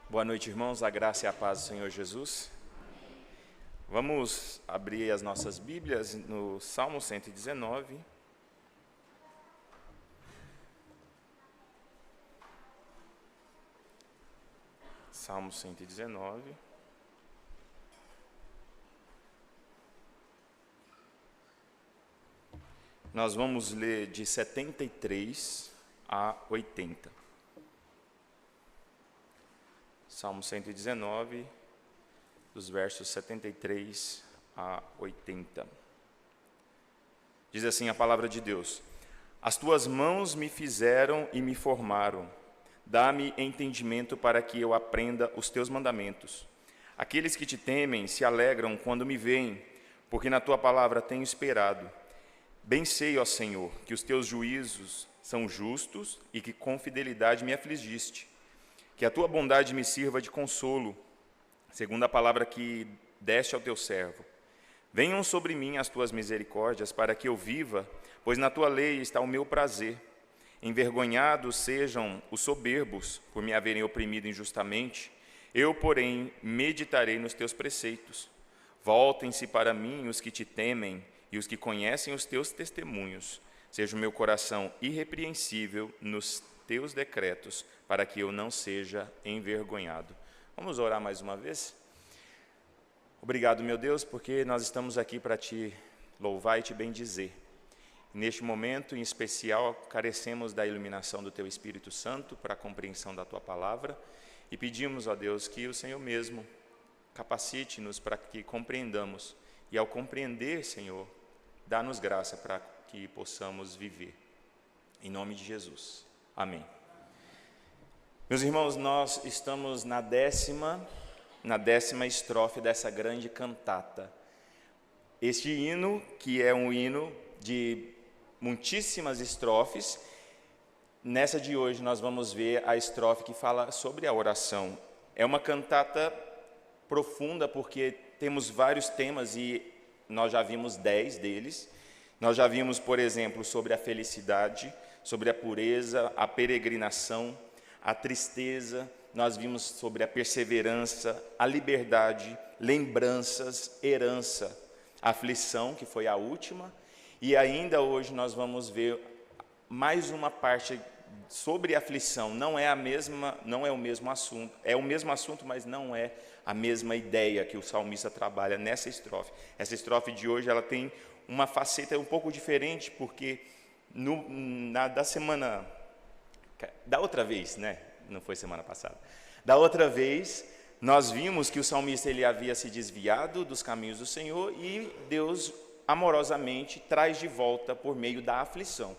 Boa noite, irmãos, a graça e a paz do Senhor Jesus. Vamos abrir as nossas Bíblias no Salmo 119. Salmo 119. Nós vamos ler de 73 a 80. Salmo 119, dos versos 73 a 80. Diz assim a palavra de Deus: As tuas mãos me fizeram e me formaram. Dá-me entendimento para que eu aprenda os teus mandamentos. Aqueles que te temem se alegram quando me veem, porque na tua palavra tenho esperado. Bem sei, ó Senhor, que os teus juízos são justos e que com fidelidade me afligiste. Que a tua bondade me sirva de consolo, segundo a palavra que deste ao teu servo. Venham sobre mim as tuas misericórdias, para que eu viva, pois na tua lei está o meu prazer. Envergonhados sejam os soberbos, por me haverem oprimido injustamente. Eu, porém, meditarei nos teus preceitos. Voltem-se para mim os que te temem e os que conhecem os teus testemunhos. Seja o meu coração irrepreensível nos teus decretos, para que eu não seja envergonhado. Vamos orar mais uma vez? Obrigado, meu Deus, porque nós estamos aqui para te louvar e te bendizer. Neste momento, em especial, carecemos da iluminação do teu Espírito Santo para a compreensão da tua palavra e pedimos, ó Deus, que o Senhor mesmo capacite-nos para que compreendamos e, ao compreender, Senhor, dá-nos graça para que possamos viver. Em nome de Jesus. Amém. Meus irmãos, nós estamos na décima estrofe dessa grande cantata. Este hino, que é um hino de muitíssimas estrofes, nessa de hoje nós vamos ver a estrofe que fala sobre a oração. É uma cantata profunda porque temos vários temas e nós já vimos 10 deles. Nós já vimos, por exemplo, sobre a felicidade, sobre a pureza, a peregrinação, a tristeza, nós vimos sobre a perseverança, a liberdade, lembranças, herança, aflição, que foi a última, e ainda hoje nós vamos ver mais uma parte sobre aflição. Não é o mesmo assunto, é o mesmo assunto, mas não é a mesma ideia que o salmista trabalha nessa estrofe. Essa estrofe de hoje ela tem uma faceta um pouco diferente, porque da outra vez, né? Não foi semana passada. Da outra vez, nós vimos que o salmista ele havia se desviado dos caminhos do Senhor e Deus amorosamente traz de volta por meio da aflição.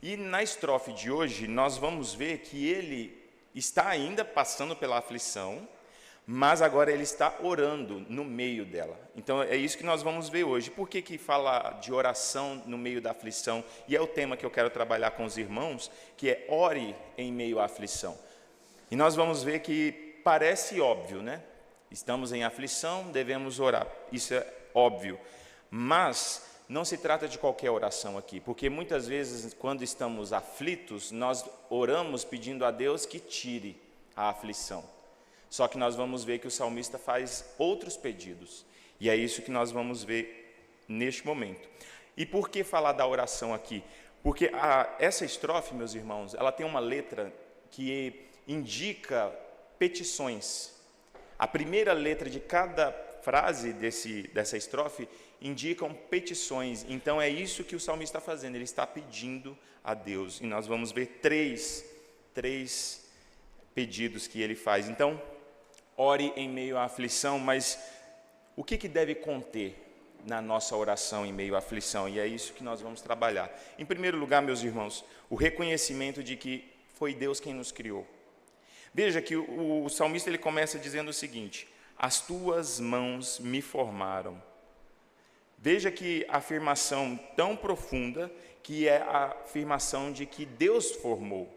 E na estrofe de hoje, nós vamos ver que ele está ainda passando pela aflição, mas agora ele está orando no meio dela. Então é isso que nós vamos ver hoje. Por que fala de oração no meio da aflição? E é o tema que eu quero trabalhar com os irmãos, que é ore em meio à aflição. E nós vamos ver que parece óbvio, né? Estamos em aflição, devemos orar. Isso é óbvio. Mas não se trata de qualquer oração aqui, porque muitas vezes quando estamos aflitos, nós oramos pedindo a Deus que tire a aflição. Só que nós vamos ver que o salmista faz outros pedidos. E é isso que nós vamos ver neste momento. E por que falar da oração aqui? Porque essa estrofe, meus irmãos, ela tem uma letra que indica petições. A primeira letra de cada frase dessa estrofe indicam petições. Então é isso que o salmista está fazendo. Ele está pedindo a Deus. E nós vamos ver três pedidos que ele faz. Então, ore em meio à aflição, mas o que deve conter na nossa oração em meio à aflição? E é isso que nós vamos trabalhar. Em primeiro lugar, meus irmãos, o reconhecimento de que foi Deus quem nos criou. Veja que o salmista ele começa dizendo o seguinte: as tuas mãos me formaram. Veja que afirmação tão profunda que é a afirmação de que Deus formou.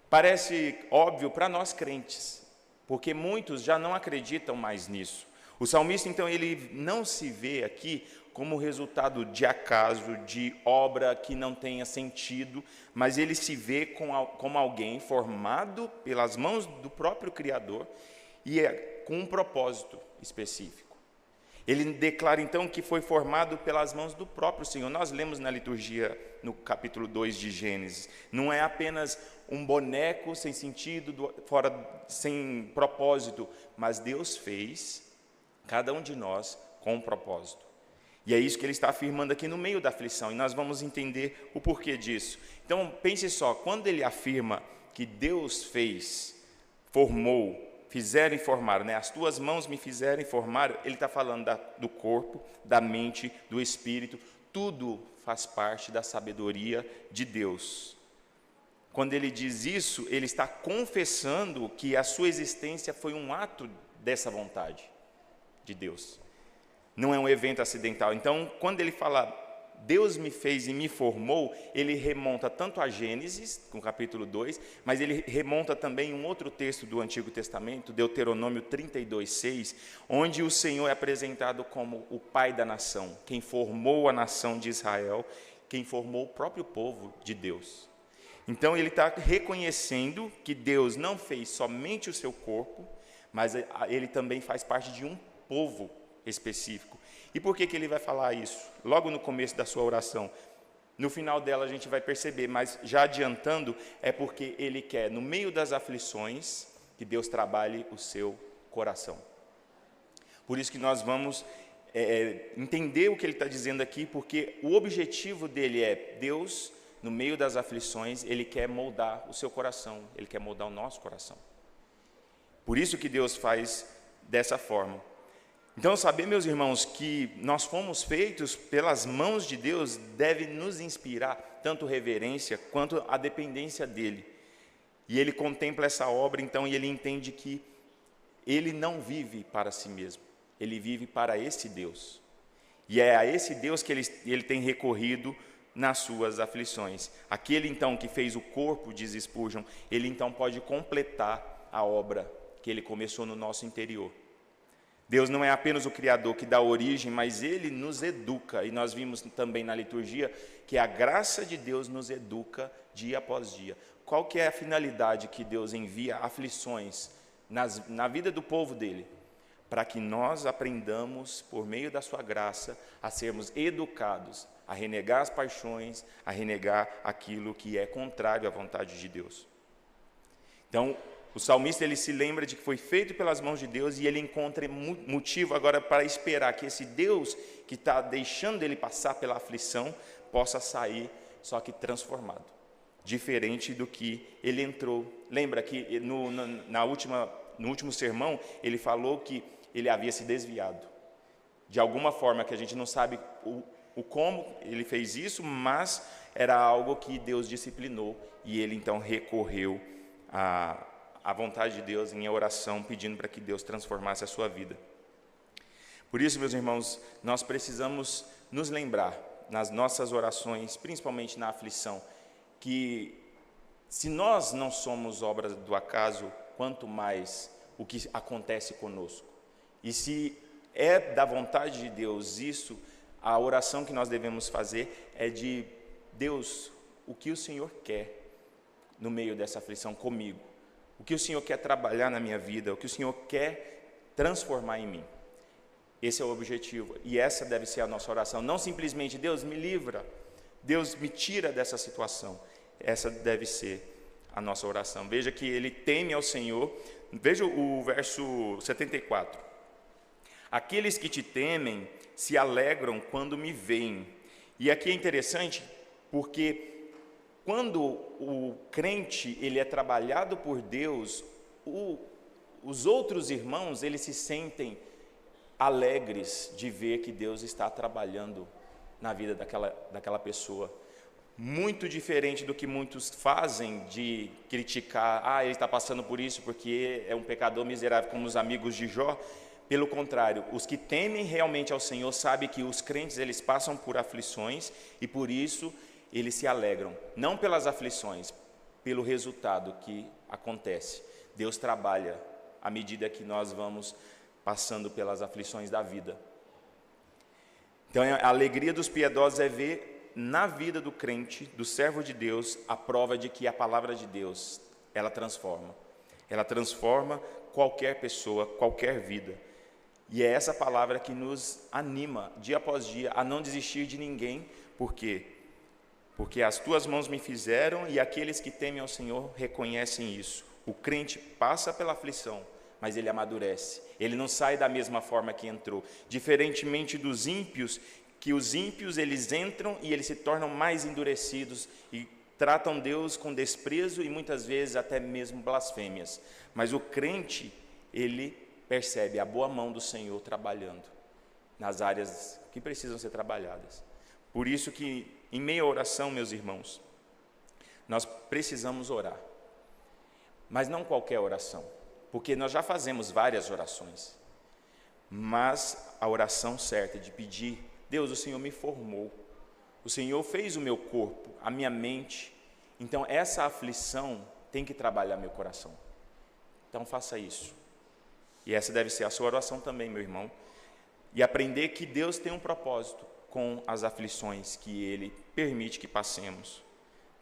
Parece óbvio para nós crentes, porque muitos já não acreditam mais nisso. O salmista, então, ele não se vê aqui como resultado de acaso, de obra que não tenha sentido, mas ele se vê como alguém formado pelas mãos do próprio Criador e é com um propósito específico. Ele declara então que foi formado pelas mãos do próprio Senhor. Nós lemos na liturgia, no capítulo 2 de Gênesis, não é apenas um boneco sem sentido, fora, sem propósito, mas Deus fez cada um de nós com um propósito. E é isso que ele está afirmando aqui no meio da aflição, e nós vamos entender o porquê disso. Então, pense só, quando ele afirma que Deus fez, formou, fizeram e formaram, as tuas mãos me fizeram e formaram, ele está falando do corpo, da mente, do espírito, tudo faz parte da sabedoria de Deus. Quando ele diz isso, ele está confessando que a sua existência foi um ato dessa vontade de Deus. Não é um evento acidental. Então, quando ele fala, Deus me fez e me formou, ele remonta tanto a Gênesis, com o capítulo 2, mas ele remonta também um outro texto do Antigo Testamento, Deuteronômio 32:6, onde o Senhor é apresentado como o Pai da nação, quem formou a nação de Israel, quem formou o próprio povo de Deus. Então ele está reconhecendo que Deus não fez somente o seu corpo, mas ele também faz parte de um povo específico. E por que ele vai falar isso? Logo no começo da sua oração. No final dela a gente vai perceber, mas já adiantando, é porque ele quer, no meio das aflições, que Deus trabalhe o seu coração. Por isso que nós vamos entender o que ele está dizendo aqui, porque o objetivo dele é, Deus, no meio das aflições, ele quer moldar o seu coração, ele quer moldar o nosso coração. Por isso que Deus faz dessa forma. Então, saber, meus irmãos, que nós fomos feitos pelas mãos de Deus deve nos inspirar tanto reverência quanto a dependência dele. E ele contempla essa obra, então, e ele entende que ele não vive para si mesmo, ele vive para esse Deus. E é a esse Deus que ele tem recorrido nas suas aflições. Aquele, então, que fez o corpo, diz Spurgeon, ele, então, pode completar a obra que ele começou no nosso interior. Deus não é apenas o Criador que dá origem, mas Ele nos educa. E nós vimos também na liturgia que a graça de Deus nos educa dia após dia. Qual que é a finalidade que Deus envia aflições na vida do povo dEle? Para que nós aprendamos, por meio da sua graça, a sermos educados, a renegar as paixões, a renegar aquilo que é contrário à vontade de Deus. Então, o salmista, ele se lembra de que foi feito pelas mãos de Deus e ele encontra motivo agora para esperar que esse Deus que está deixando ele passar pela aflição possa sair, só que transformado, diferente do que ele entrou. Lembra que no último sermão ele falou que ele havia se desviado, de alguma forma que a gente não sabe o como ele fez isso, mas era algo que Deus disciplinou e ele então recorreu a vontade de Deus em oração, pedindo para que Deus transformasse a sua vida. Por isso, meus irmãos, nós precisamos nos lembrar, nas nossas orações, principalmente na aflição, que se nós não somos obras do acaso, quanto mais o que acontece conosco. E se é da vontade de Deus isso, a oração que nós devemos fazer é de Deus, o que o Senhor quer no meio dessa aflição comigo? O que o Senhor quer trabalhar na minha vida, o que o Senhor quer transformar em mim. Esse é o objetivo, e essa deve ser a nossa oração. Não simplesmente, Deus me livra, Deus me tira dessa situação. Essa deve ser a nossa oração. Veja que ele teme ao Senhor. Veja o verso 74. Aqueles que te temem se alegram quando me veem. E aqui é interessante, porque quando o crente ele é trabalhado por Deus, os outros irmãos eles se sentem alegres de ver que Deus está trabalhando na vida daquela pessoa. Muito diferente do que muitos fazem de criticar, ele está passando por isso porque é um pecador miserável, como os amigos de Jó. Pelo contrário, os que temem realmente ao Senhor sabem que os crentes eles passam por aflições e por isso eles se alegram, não pelas aflições, pelo resultado que acontece. Deus trabalha à medida que nós vamos passando pelas aflições da vida. Então, a alegria dos piedosos é ver na vida do crente, do servo de Deus, a prova de que a palavra de Deus, ela transforma. Ela transforma qualquer pessoa, qualquer vida. E é essa palavra que nos anima, dia após dia, a não desistir de ninguém. Por quê? Porque as tuas mãos me fizeram, e aqueles que temem ao Senhor reconhecem isso. O crente passa pela aflição, mas ele amadurece. Ele não sai da mesma forma que entrou. Diferentemente dos ímpios, que os ímpios eles entram e eles se tornam mais endurecidos e tratam Deus com desprezo e muitas vezes até mesmo blasfêmias. Mas o crente, ele percebe a boa mão do Senhor trabalhando nas áreas que precisam ser trabalhadas. Por isso que, em meio à oração, meus irmãos, nós precisamos orar. Mas não qualquer oração, porque nós já fazemos várias orações. Mas a oração certa de pedir: Deus, o Senhor me formou, o Senhor fez o meu corpo, a minha mente, então essa aflição tem que trabalhar meu coração. Então faça isso. E essa deve ser a sua oração também, meu irmão. E aprender que Deus tem um propósito com as aflições que Ele permite que passemos.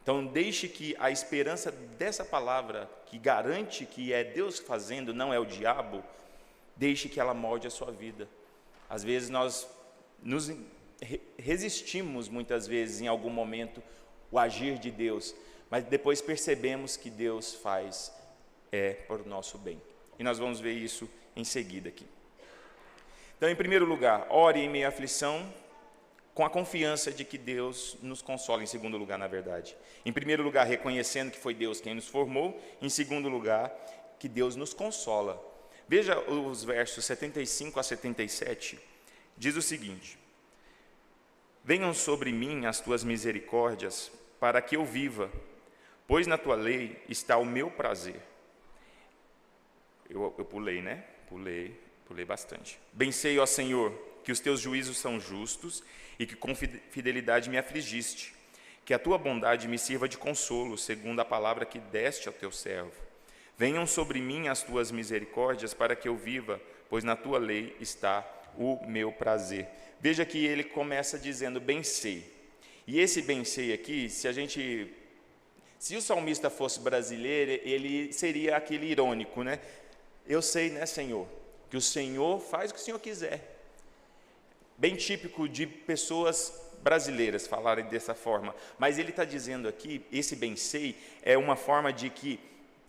Então deixe que a esperança dessa palavra, que garante que é Deus fazendo, não é o diabo, deixe que ela molde a sua vida. Às vezes nós nos resistimos, muitas vezes, em algum momento, o agir de Deus, mas depois percebemos que Deus faz por nosso bem. E nós vamos ver isso em seguida aqui. Então, em primeiro lugar, ore em meio à aflição, com a confiança de que Deus nos consola. Em segundo lugar, na verdade. Em primeiro lugar, reconhecendo que foi Deus quem nos formou. Em segundo lugar, que Deus nos consola. Veja os versos 75 a 77. Diz o seguinte: venham sobre mim as tuas misericórdias, para que eu viva, pois na tua lei está o meu prazer. Eu pulei, né? Pulei bastante. Bem sei, ó Senhor, que os teus juízos são justos e que com fidelidade me afligiste. Que a tua bondade me sirva de consolo, segundo a palavra que deste ao teu servo. Venham sobre mim as tuas misericórdias para que eu viva, pois na tua lei está o meu prazer. Veja que ele começa dizendo bem sei. E esse bem sei aqui, se o salmista fosse brasileiro, ele seria aquele irônico, né? Eu sei, né, Senhor, que o Senhor faz o que o Senhor quiser. Bem típico de pessoas brasileiras falarem dessa forma. Mas ele está dizendo aqui, esse bem sei, é uma forma de que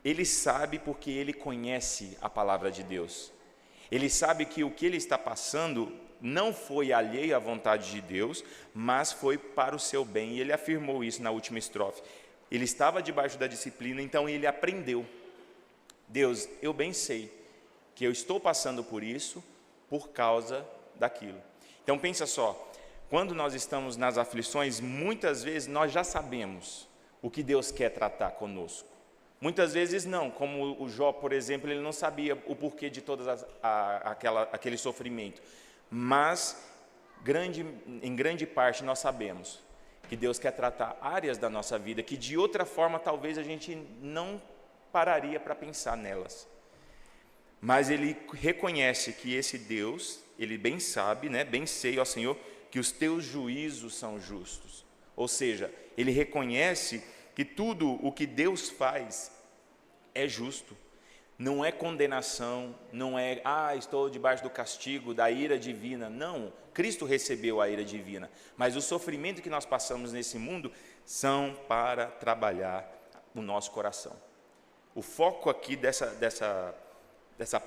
ele sabe porque ele conhece a palavra de Deus. Ele sabe que o que ele está passando não foi alheio à vontade de Deus, mas foi para o seu bem. E ele afirmou isso na última estrofe. Ele estava debaixo da disciplina, então ele aprendeu. Deus, eu bem sei que eu estou passando por isso por causa daquilo. Então pensa só, quando nós estamos nas aflições, muitas vezes nós já sabemos o que Deus quer tratar conosco. Muitas vezes não, como o Jó, por exemplo, ele não sabia o porquê de todo aquele sofrimento. Mas, em grande parte, nós sabemos que Deus quer tratar áreas da nossa vida que, de outra forma, talvez a gente não pararia para pensar nelas. Mas ele reconhece que esse Deus, ele bem sabe, né? Bem sei, ó Senhor, que os teus juízos são justos. Ou seja, ele reconhece que tudo o que Deus faz é justo. Não é condenação, não é, estou debaixo do castigo, da ira divina. Não, Cristo recebeu a ira divina. Mas o sofrimento que nós passamos nesse mundo são para trabalhar o nosso coração. O foco aqui dessa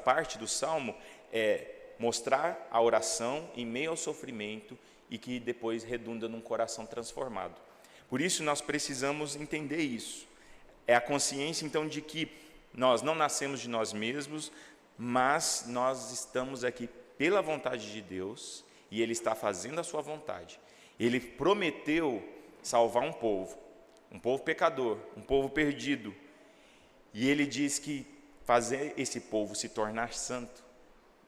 parte do Salmo é mostrar a oração em meio ao sofrimento e que depois redunda num coração transformado. Por isso nós precisamos entender isso. É a consciência então de que nós não nascemos de nós mesmos, mas nós estamos aqui pela vontade de Deus e Ele está fazendo a sua vontade. Ele prometeu salvar um povo pecador, um povo perdido. E Ele diz que fazer esse povo se tornar santo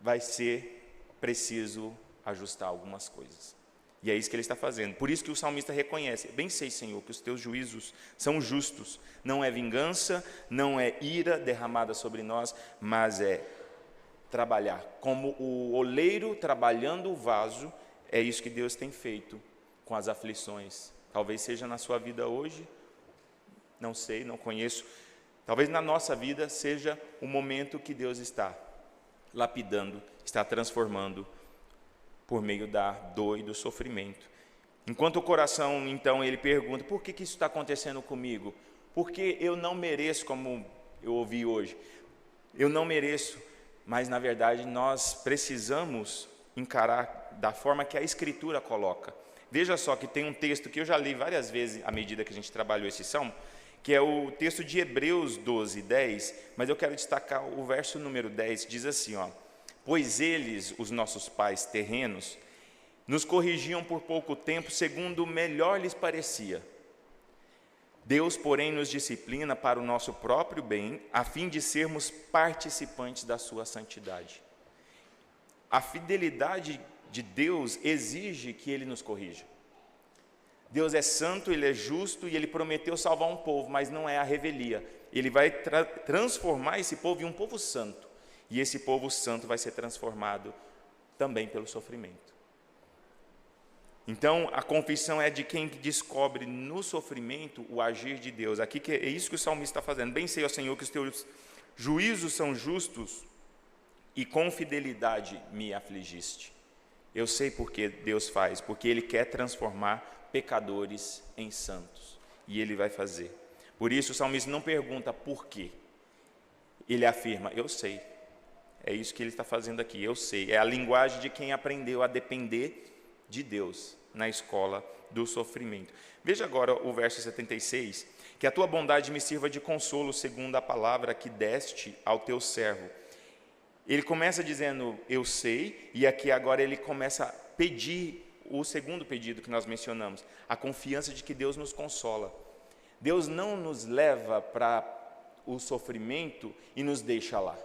vai ser preciso ajustar algumas coisas. E é isso que ele está fazendo. Por isso que o salmista reconhece: bem sei, Senhor, que os teus juízos são justos. Não é vingança, não é ira derramada sobre nós, mas é trabalhar. Como o oleiro trabalhando o vaso, é isso que Deus tem feito com as aflições. Talvez seja na sua vida hoje, não sei, não conheço. Talvez na nossa vida seja o momento que Deus está lapidando, está transformando por meio da dor e do sofrimento. Enquanto o coração, então, ele pergunta, por que isso está acontecendo comigo? Porque eu não mereço, como eu ouvi hoje. Eu não mereço, mas na verdade nós precisamos encarar da forma que a Escritura coloca. Veja só que tem um texto que eu já li várias vezes à medida que a gente trabalhou esse salmo, que é o texto de Hebreus 12, 10, mas eu quero destacar o verso número 10, diz assim, ó, pois eles, os nossos pais terrenos, nos corrigiam por pouco tempo, segundo melhor lhes parecia. Deus, porém, nos disciplina para o nosso próprio bem, a fim de sermos participantes da sua santidade. A fidelidade de Deus exige que Ele nos corrija. Deus é santo, Ele é justo e Ele prometeu salvar um povo, mas não é a revelia. Ele vai transformar esse povo em um povo santo. E esse povo santo vai ser transformado também pelo sofrimento. Então, a confissão é de quem descobre no sofrimento o agir de Deus. Aqui que é isso que o salmista está fazendo. Bem sei, ó Senhor, que os teus juízos são justos e com fidelidade me afligiste. Eu sei porque Deus faz, porque Ele quer transformar pecadores em santos. E Ele vai fazer. Por isso o salmista não pergunta por quê. Ele afirma, eu sei. É isso que ele está fazendo aqui, eu sei. É a linguagem de quem aprendeu a depender de Deus na escola do sofrimento. Veja agora o verso 76, que a tua bondade me sirva de consolo segundo a palavra que deste ao teu servo. Ele começa dizendo, eu sei, e aqui agora ele começa a pedir o segundo pedido que nós mencionamos, a confiança de que Deus nos consola. Deus não nos leva para o sofrimento e nos deixa lá,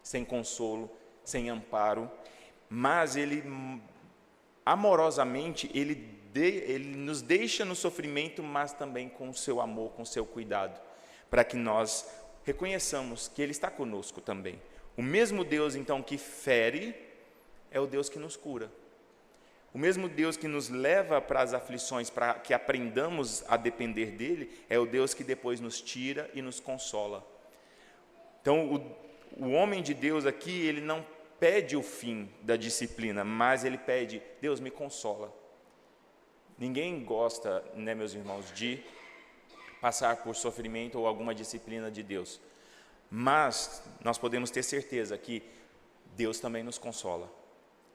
sem consolo, sem amparo, mas Ele, amorosamente, Ele nos deixa no sofrimento, mas também com o seu amor, com o seu cuidado, para que nós reconheçamos que Ele está conosco também. O mesmo Deus, então, que fere, é o Deus que nos cura. O mesmo Deus que nos leva para as aflições, para que aprendamos a depender dEle, é o Deus que depois nos tira e nos consola. Então, o homem de Deus aqui, ele não pede o fim da disciplina, mas ele pede, Deus me consola. Ninguém gosta, né, meus irmãos, de passar por sofrimento ou alguma disciplina de Deus. Mas nós podemos ter certeza que Deus também nos consola.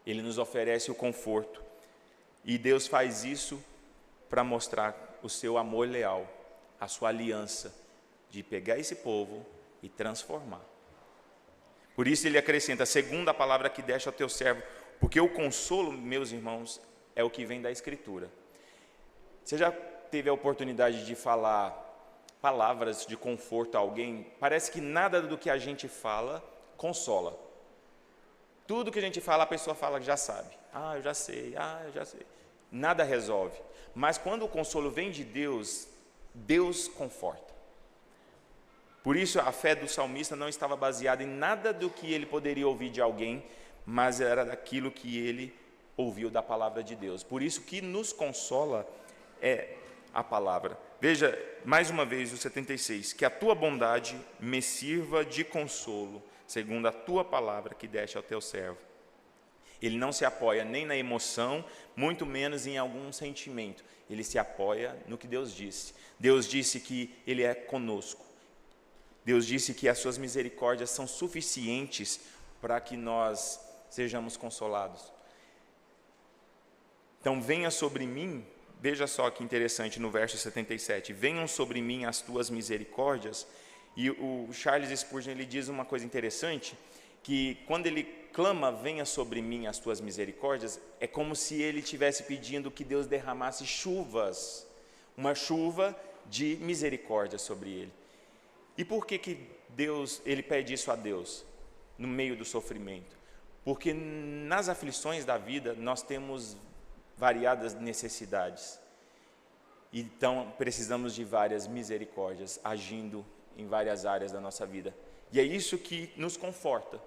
Ele nos oferece o conforto. E Deus faz isso para mostrar o seu amor leal, a sua aliança, de pegar esse povo e transformar. Por isso ele acrescenta, segundo a palavra que deste ao teu servo, porque o consolo, meus irmãos, é o que vem da Escritura. Você já teve a oportunidade de falar palavras de conforto a alguém? Parece que nada do que a gente fala consola. Tudo que a gente fala, a pessoa fala que já sabe. Eu já sei, eu já sei. Nada resolve. Mas quando o consolo vem de Deus, Deus conforta. Por isso a fé do salmista não estava baseada em nada do que ele poderia ouvir de alguém, mas era daquilo que ele ouviu da palavra de Deus. Por isso que nos consola é a palavra. Veja, mais uma vez, o 76, que a tua bondade me sirva de consolo, segundo a tua palavra que deste ao teu servo. Ele não se apoia nem na emoção, muito menos em algum sentimento. Ele se apoia no que Deus disse. Deus disse que Ele é conosco. Deus disse que as suas misericórdias são suficientes para que nós sejamos consolados. Então, venha sobre mim, veja só que interessante no verso 77, venham sobre mim as tuas misericórdias. E o Charles Spurgeon, ele diz uma coisa interessante, que quando ele clama, venha sobre mim as tuas misericórdias, é como se ele estivesse pedindo que Deus derramasse chuvas, uma chuva de misericórdia sobre ele. E por que ele pede isso a Deus, no meio do sofrimento? Porque nas aflições da vida, nós temos variadas necessidades. Então, precisamos de várias misericórdias, agindo em várias áreas da nossa vida. E é isso que nos conforta.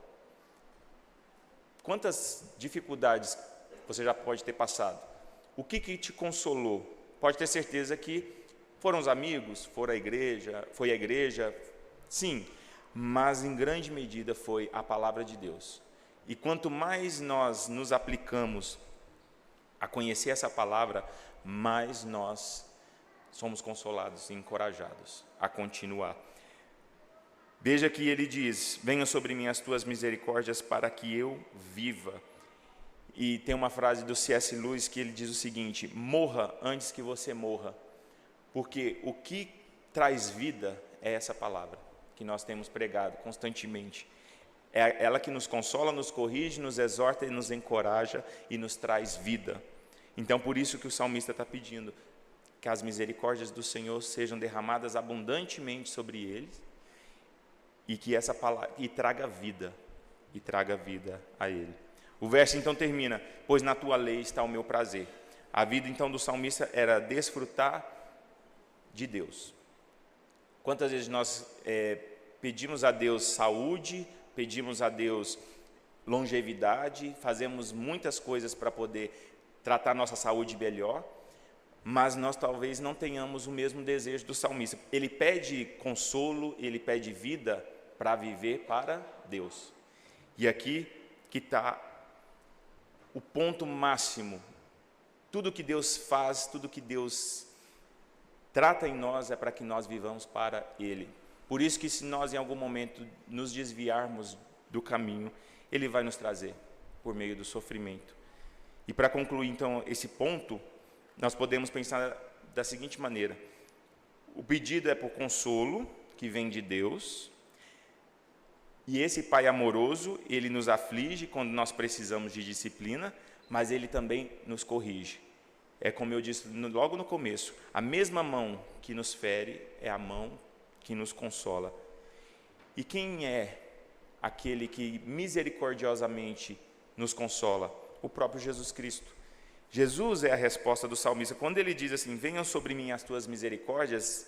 Quantas dificuldades você já pode ter passado? O que te consolou? Pode ter certeza que foram os amigos, foi a igreja, Sim, mas em grande medida foi a palavra de Deus. E quanto mais nós nos aplicamos a conhecer essa palavra, mais nós somos consolados e encorajados a continuar. Veja que ele diz: venham sobre mim as tuas misericórdias para que eu viva. E tem uma frase do C.S. Lewis que ele diz o seguinte: morra antes que você morra, porque o que traz vida é essa palavra que nós temos pregado constantemente. É ela que nos consola, nos corrige, nos exorta e nos encoraja e nos traz vida. Então, por isso que o salmista está pedindo que as misericórdias do Senhor sejam derramadas abundantemente sobre eles e que essa palavra traga vida a ele. O verso então termina: pois na tua lei está o meu prazer. A vida então do salmista era desfrutar de Deus. Quantas vezes nós pedimos a Deus saúde, pedimos a Deus longevidade, fazemos muitas coisas para poder tratar nossa saúde melhor, mas nós talvez não tenhamos o mesmo desejo do salmista. Ele pede consolo, ele pede vida para viver para Deus. E aqui que está o ponto máximo. Tudo que Deus faz, tudo que Deus trata em nós é para que nós vivamos para Ele. Por isso que se nós em algum momento nos desviarmos do caminho, Ele vai nos trazer por meio do sofrimento. E para concluir então esse ponto, nós podemos pensar da seguinte maneira: o pedido é por consolo, que vem de Deus, e esse Pai amoroso, Ele nos aflige quando nós precisamos de disciplina, mas Ele também nos corrige. É como eu disse logo no começo, a mesma mão que nos fere é a mão que nos consola. E quem é aquele que misericordiosamente nos consola? O próprio Jesus Cristo. Jesus é a resposta do salmista. Quando ele diz assim: venham sobre mim as tuas misericórdias,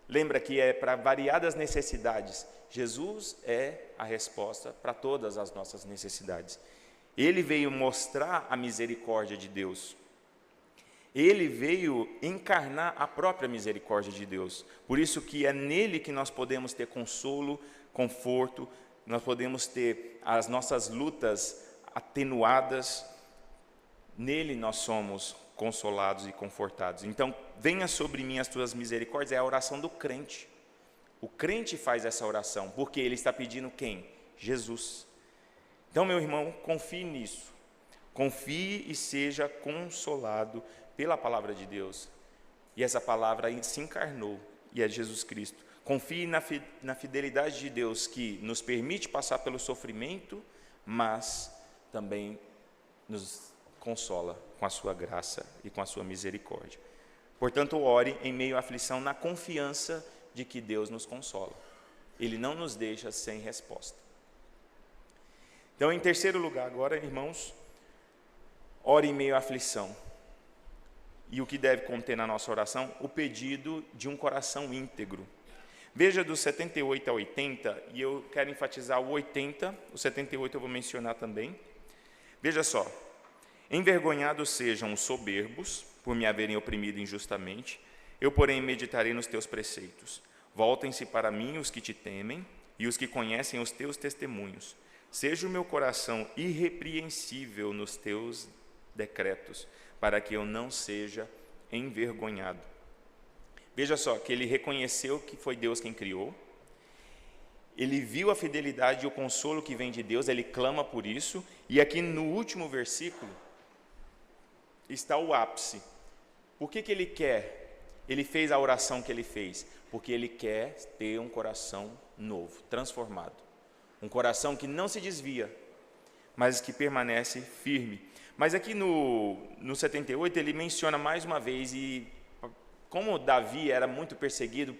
lembra que é para variadas necessidades. Jesus é a resposta para todas as nossas necessidades. Ele veio mostrar a misericórdia de Deus. Ele veio encarnar a própria misericórdia de Deus. Por isso que é nele que nós podemos ter consolo, conforto, nós podemos ter as nossas lutas atenuadas. Nele nós somos consolados e confortados. Então, venha sobre mim as tuas misericórdias, é a oração do crente. O crente faz essa oração, porque ele está pedindo quem? Jesus. Então, meu irmão, confie nisso. Confie e seja consolado pela palavra de Deus. E essa palavra se encarnou, e é Jesus Cristo. Confie na fidelidade de Deus, que nos permite passar pelo sofrimento, mas também nos consola com a sua graça e com a sua misericórdia. Portanto, ore em meio à aflição na confiança de que Deus nos consola. Ele não nos deixa sem resposta. Então, em terceiro lugar agora, irmãos, ore em meio à aflição. E o que deve conter na nossa oração? O pedido de um coração íntegro. Veja dos 78 a 80, e eu quero enfatizar o 80, o 78 eu vou mencionar também. Veja só: envergonhados sejam os soberbos, por me haverem oprimido injustamente, eu, porém, meditarei nos teus preceitos. Voltem-se para mim os que te temem, e os que conhecem os teus testemunhos. Seja o meu coração irrepreensível nos teus decretos, para que eu não seja envergonhado. Veja só, que ele reconheceu que foi Deus quem criou, ele viu a fidelidade e o consolo que vem de Deus, ele clama por isso, e aqui no último versículo está o ápice. Por que ele quer? Ele fez a oração que ele fez, porque ele quer ter um coração novo, transformado. Um coração que não se desvia, mas que permanece firme. Mas aqui no 78 ele menciona mais uma vez, e como Davi era muito perseguido,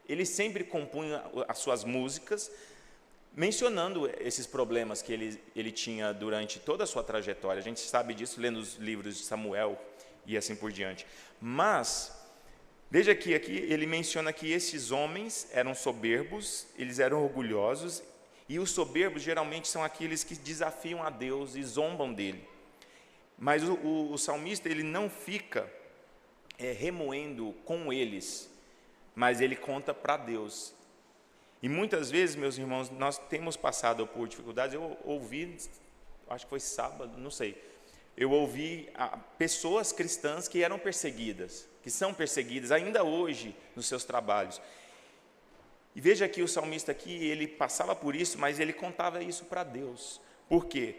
ele sempre compunha as suas músicas mencionando esses problemas que ele tinha durante toda a sua trajetória. A gente sabe disso lendo os livros de Samuel e assim por diante. Mas, veja que aqui ele menciona que esses homens eram soberbos, eles eram orgulhosos, e os soberbos geralmente são aqueles que desafiam a Deus e zombam dele. Mas o salmista ele não fica remoendo com eles, mas ele conta para Deus. E muitas vezes, meus irmãos, nós temos passado por dificuldades. Eu ouvi, acho que foi sábado, não sei, eu ouvi pessoas cristãs que eram perseguidas, que são perseguidas ainda hoje nos seus trabalhos. E veja que o salmista aqui, ele passava por isso, mas ele contava isso para Deus. Por quê?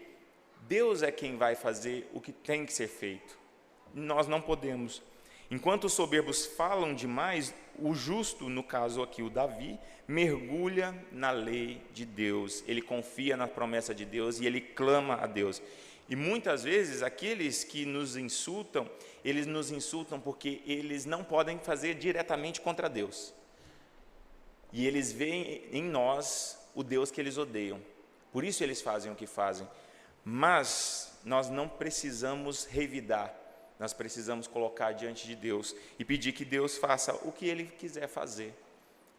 Deus é quem vai fazer o que tem que ser feito. Nós não podemos. Enquanto os soberbos falam demais, o justo, no caso aqui o Davi, mergulha na lei de Deus. Ele confia na promessa de Deus e ele clama a Deus. E muitas vezes aqueles que nos insultam, eles nos insultam porque eles não podem fazer diretamente contra Deus. E eles veem em nós o Deus que eles odeiam. Por isso eles fazem o que fazem. Mas nós não precisamos revidar. Nós precisamos colocar diante de Deus e pedir que Deus faça o que Ele quiser fazer.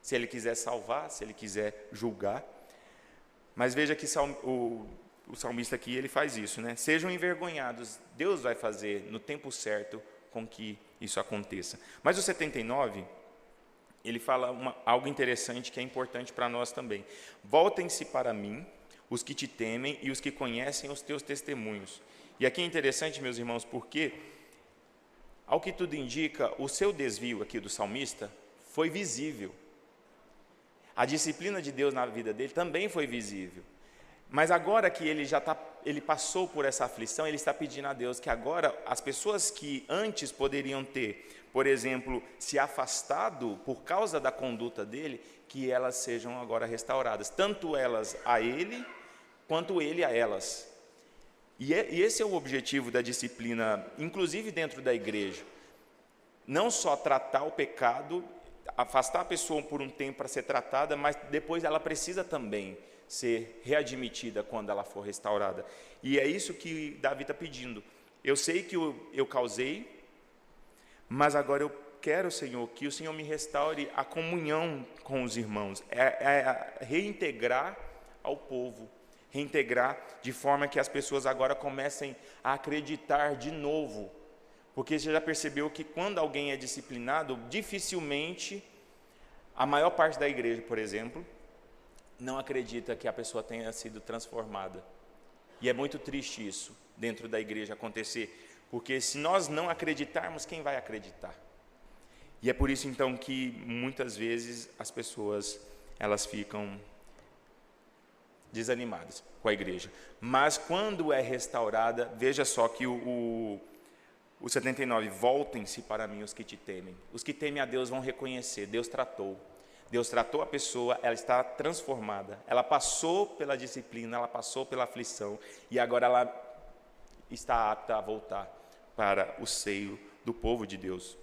Se Ele quiser salvar, se Ele quiser julgar. Mas veja que o salmista aqui, ele faz isso, né? Sejam envergonhados, Deus vai fazer no tempo certo com que isso aconteça. Mas o 79... ele fala algo interessante que é importante para nós também. Voltem-se para mim, os que te temem e os que conhecem os teus testemunhos. E aqui é interessante, meus irmãos, porque, ao que tudo indica, o seu desvio aqui do salmista foi visível. A disciplina de Deus na vida dele também foi visível. Mas agora que ele passou por essa aflição, ele está pedindo a Deus que agora as pessoas que antes poderiam ter, por exemplo, se afastado por causa da conduta dele, que elas sejam agora restauradas, tanto elas a ele, quanto ele a elas. E esse é o objetivo da disciplina, inclusive dentro da igreja. Não só tratar o pecado, afastar a pessoa por um tempo para ser tratada, mas depois ela precisa também ser readmitida quando ela for restaurada. E é isso que Davi está pedindo. Eu sei que eu causei, mas agora eu quero, Senhor, que o Senhor me restaure a comunhão com os irmãos, reintegrar ao povo, reintegrar de forma que as pessoas agora comecem a acreditar de novo, porque você já percebeu que quando alguém é disciplinado, dificilmente, a maior parte da igreja, por exemplo, não acredita que a pessoa tenha sido transformada. E é muito triste isso, dentro da igreja acontecer, porque se nós não acreditarmos, quem vai acreditar? E é por isso então que muitas vezes as pessoas elas ficam desanimadas com a igreja. Mas quando é restaurada, veja só que o 79, voltem-se para mim os que te temem. Os que temem a Deus vão reconhecer, Deus tratou a pessoa, ela está transformada, ela passou pela disciplina, ela passou pela aflição, e agora ela está apta a voltar para o seio do povo de Deus.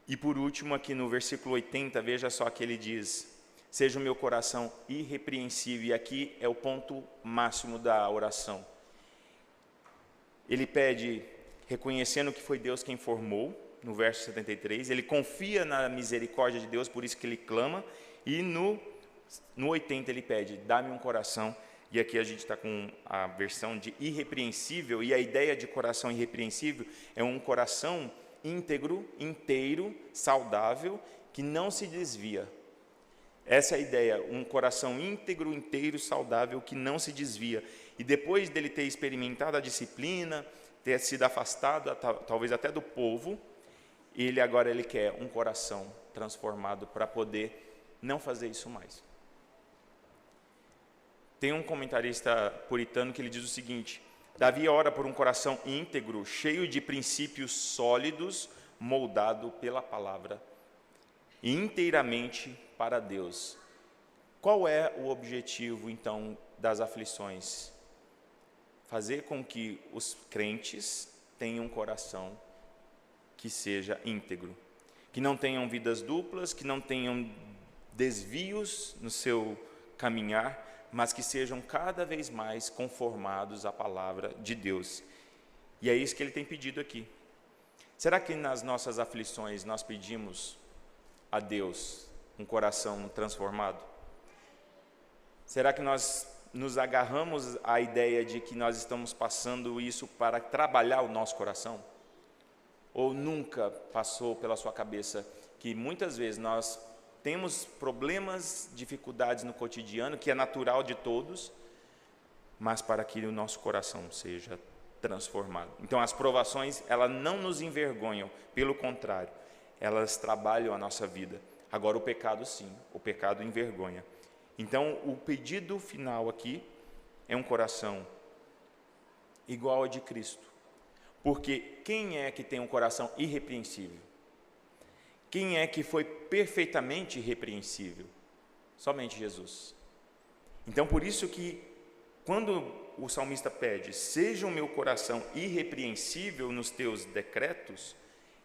E por último, aqui no versículo 80, veja só que ele diz: seja o meu coração irrepreensível, e aqui é o ponto máximo da oração. Ele pede, reconhecendo que foi Deus quem formou, no verso 73, ele confia na misericórdia de Deus, por isso que ele clama, e no 80 ele pede, dá-me um coração, e aqui a gente está com a versão de irrepreensível, e a ideia de coração irrepreensível é um coração íntegro, inteiro, saudável, que não se desvia. Essa é a ideia, um coração íntegro, inteiro, saudável, que não se desvia. E depois dele ter experimentado a disciplina, ter sido afastado, talvez até do povo, ele quer um coração transformado para poder não fazer isso mais. Tem um comentarista puritano que ele diz o seguinte: Davi ora por um coração íntegro, cheio de princípios sólidos, moldado pela palavra, e inteiramente para Deus. Qual é o objetivo, então, das aflições? Fazer com que os crentes tenham um coração que seja íntegro, que não tenham vidas duplas, que não tenham desvios no seu caminhar, mas que sejam cada vez mais conformados à palavra de Deus. E é isso que ele tem pedido aqui. Será que nas nossas aflições nós pedimos a Deus um coração transformado? Será que nós nos agarramos à ideia de que nós estamos passando isso para trabalhar o nosso coração? Ou nunca passou pela sua cabeça que muitas vezes nós temos problemas, dificuldades no cotidiano, que é natural de todos, mas para que o nosso coração seja transformado. Então, as provações, elas não nos envergonham, pelo contrário, elas trabalham a nossa vida. Agora, o pecado, sim, o pecado envergonha. Então, o pedido final aqui é um coração igual ao de Cristo. Porque quem é que tem um coração irrepreensível? Quem é que foi perfeitamente irrepreensível? Somente Jesus. Então, por isso que, quando o salmista pede, seja o meu coração irrepreensível nos teus decretos,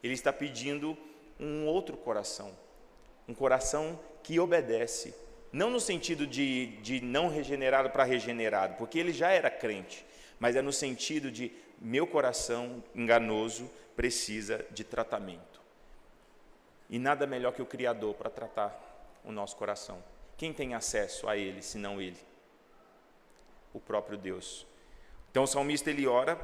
ele está pedindo um outro coração, um coração que obedece, não no sentido de não regenerado para regenerado, porque ele já era crente, mas é no sentido de meu coração enganoso precisa de tratamento. E nada melhor que o Criador para tratar o nosso coração. Quem tem acesso a Ele, senão Ele? O próprio Deus. Então o salmista, ele ora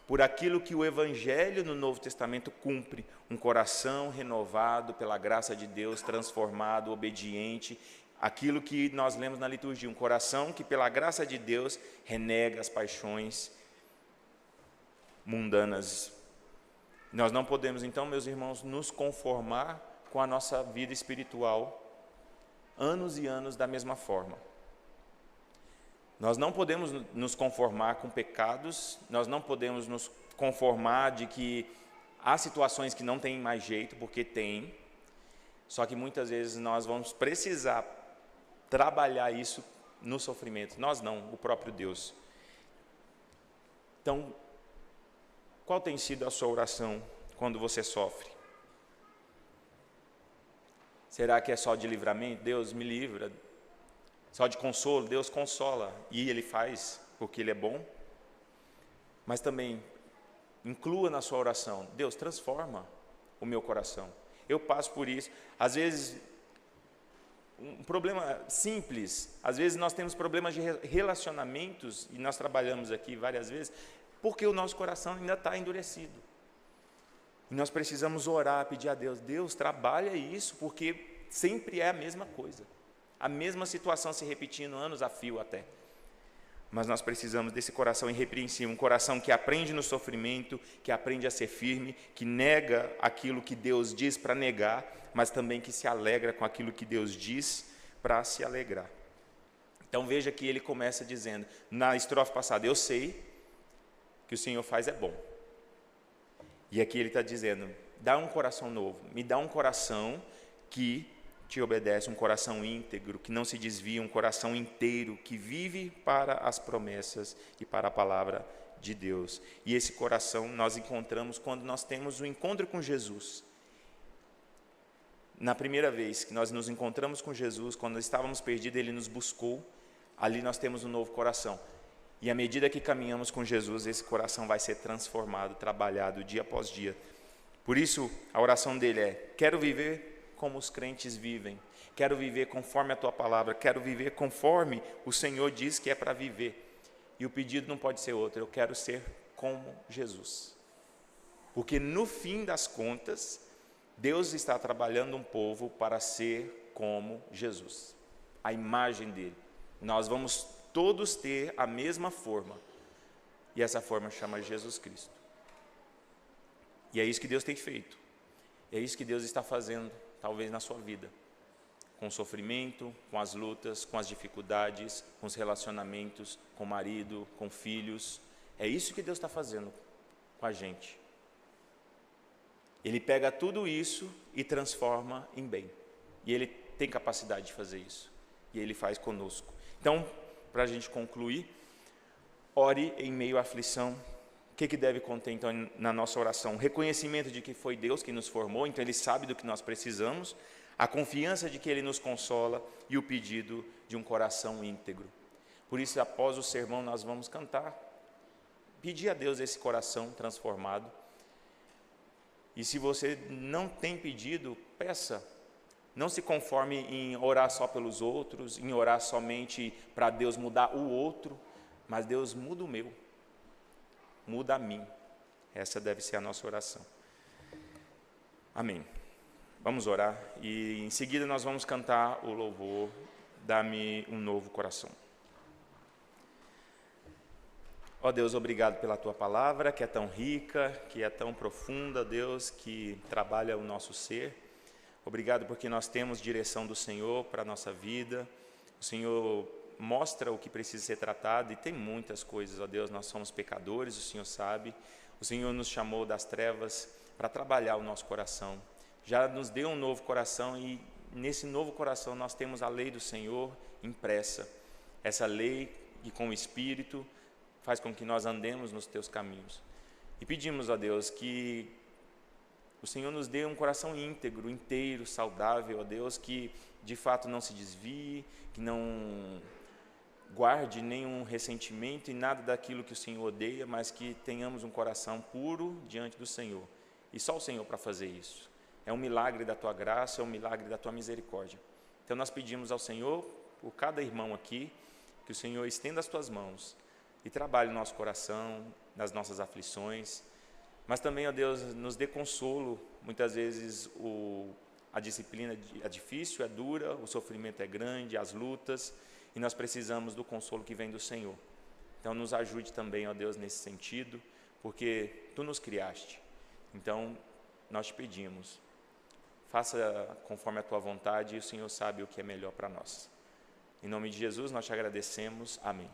por aquilo que o Evangelho no Novo Testamento cumpre, um coração renovado pela graça de Deus, transformado, obediente, aquilo que nós lemos na liturgia, um coração que pela graça de Deus renega as paixões mundanas. Nós não podemos, então, meus irmãos, nos conformar com a nossa vida espiritual anos e anos da mesma forma. Nós não podemos nos conformar com pecados, nós não podemos nos conformar de que há situações que não tem mais jeito, porque tem, só que muitas vezes nós vamos precisar trabalhar isso no sofrimento. Nós não, o próprio Deus. Então, qual tem sido a sua oração quando você sofre? Será que é só de livramento? Deus me livra. Só de consolo? Deus consola. E Ele faz, porque Ele é bom. Mas também, inclua na sua oração, Deus, transforma o meu coração. Eu passo por isso. Às vezes, um problema simples. Às vezes nós temos problemas de relacionamentos, e nós trabalhamos aqui várias vezes, porque o nosso coração ainda está endurecido. E nós precisamos orar, pedir a Deus, Deus, trabalha isso, porque sempre é a mesma coisa. A mesma situação se repetindo anos a fio até. Mas nós precisamos desse coração irrepreensível, um coração que aprende no sofrimento, que aprende a ser firme, que nega aquilo que Deus diz para negar, mas também que se alegra com aquilo que Deus diz para se alegrar. Então veja que ele começa dizendo, na estrofe passada, eu sei que o Senhor faz é bom. E aqui ele está dizendo, dá um coração novo, me dá um coração que te obedece, um coração íntegro, que não se desvia, um coração inteiro, que vive para as promessas e para a palavra de Deus. E esse coração nós encontramos quando nós temos o encontro com Jesus. Na primeira vez que nós nos encontramos com Jesus, quando estávamos perdidos, Ele nos buscou, ali nós temos um novo coração. E à medida que caminhamos com Jesus, esse coração vai ser transformado, trabalhado dia após dia. Por isso, a oração dele é, quero viver como os crentes vivem, quero viver conforme a tua palavra, quero viver conforme o Senhor diz que é para viver. E o pedido não pode ser outro, eu quero ser como Jesus. Porque no fim das contas, Deus está trabalhando um povo para ser como Jesus, a imagem dele. Nós vamos todos ter a mesma forma, e essa forma chama Jesus Cristo. E é isso que Deus tem feito, é isso que Deus está fazendo, talvez na sua vida, com o sofrimento, com as lutas, com as dificuldades, com os relacionamentos, com o marido, com filhos, é isso que Deus está fazendo com a gente. Ele pega tudo isso e transforma em bem, e Ele tem capacidade de fazer isso, e Ele faz conosco. Então, para a gente concluir, ore em meio à aflição. O que deve conter, então, na nossa oração? O reconhecimento de que foi Deus que nos formou, então Ele sabe do que nós precisamos, a confiança de que Ele nos consola e o pedido de um coração íntegro. Por isso, após o sermão, nós vamos cantar, pedir a Deus esse coração transformado. E se você não tem pedido, peça. Não se conforme em orar só pelos outros, em orar somente para Deus mudar o outro, mas Deus muda o meu, muda a mim. Essa deve ser a nossa oração. Amém. Vamos orar e em seguida nós vamos cantar o louvor, Dá-me um Novo Coração. Ó Deus, obrigado pela Tua palavra, que é tão rica, que é tão profunda, Deus, que trabalha o nosso ser. Obrigado porque nós temos direção do Senhor para a nossa vida. O Senhor mostra o que precisa ser tratado e tem muitas coisas, ó Deus, nós somos pecadores, o Senhor sabe. O Senhor nos chamou das trevas para trabalhar o nosso coração. Já nos deu um novo coração e nesse novo coração nós temos a lei do Senhor impressa. Essa lei que com o Espírito faz com que nós andemos nos teus caminhos. E pedimos a Deus que o Senhor nos dê um coração íntegro, inteiro, saudável, ó Deus, que de fato não se desvie, que não guarde nenhum ressentimento e nada daquilo que o Senhor odeia, mas que tenhamos um coração puro diante do Senhor. E só o Senhor para fazer isso. É um milagre da Tua graça, é um milagre da Tua misericórdia. Então nós pedimos ao Senhor, por cada irmão aqui, que o Senhor estenda as Tuas mãos e trabalhe o nosso coração, nas nossas aflições, mas também, ó Deus, nos dê consolo. Muitas vezes a disciplina é difícil, é dura, o sofrimento é grande, as lutas, e nós precisamos do consolo que vem do Senhor. Então nos ajude também, ó Deus, nesse sentido, porque Tu nos criaste. Então nós te pedimos, faça conforme a Tua vontade e o Senhor sabe o que é melhor para nós. Em nome de Jesus nós te agradecemos. Amém.